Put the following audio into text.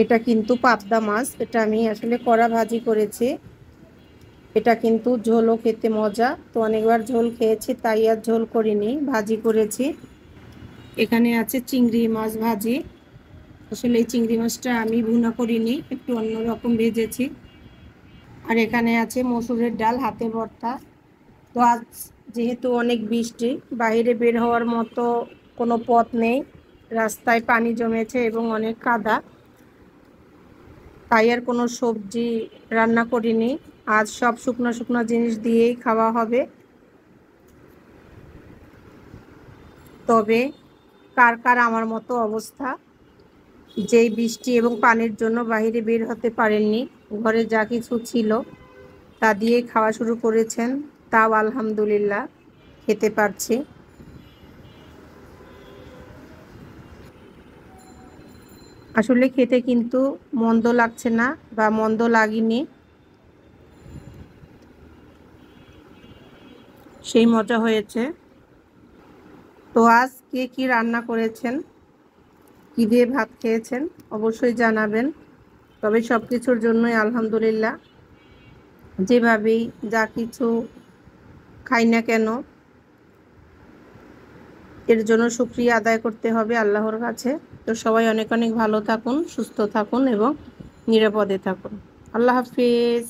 এটা কিন্তু পাবদা মাছ, এটা আমি আসলে কড়া ভাজি করেছি। এটা কিন্তু ঝোলও খেতে মজা, তো অনেকবার ঝোল খেয়েছি তাই আর ঝোল করিনি, ভাজি করেছি। এখানে আছে চিংড়ি মাছ ভাজি। আসলে এই চিংড়ি মাছটা আমি ভুনা করিনি, একটু অন্যরকম ভেজেছি। আর এখানে আছে মসুরের ডাল হাতে ভর্তা। তো আজ যেহেতু অনেক বৃষ্টি, বাইরে বের হওয়ার মতো কোনো পথ নেই, রাস্তায় পানি জমেছে এবং অনেক কাদা, তাই আর কোনো সবজি রান্না করিনি। আজ সব শুকনো শুকনো জিনিস দিয়েই খাওয়া হবে। তবে কার কার আমার মতো অবস্থা, যেই বৃষ্টি এবং পানির জন্য বাইরে বের হতে পারেননি, ঘরে যা কিছু ছিল তা দিয়েই খাওয়া শুরু করেছেন, তাও আলহামদুলিল্লাহ খেতে পারছি। আসলে খেতে কিন্তু মন্দ লাগছে না বা মন্দ লাগেনি, সেই মজা হয়েছে। তো আজ কে কি রান্না করেছেন, কি দিয়ে ভাত খেয়েছেন অবশ্যই জানাবেন। তবে সব কিছুর জন্যই আলহামদুলিল্লাহ। যেভাবেই যা কিছু খাই না কেন, এর জন্য শুকরিয়া আদায় করতে হবে আল্লাহর কাছে। তো সবাই অনেক অনেক ভালো থাকুন, সুস্থ থাকুন এবং নিরাপদে থাকুন। আল্লাহ হাফিজ।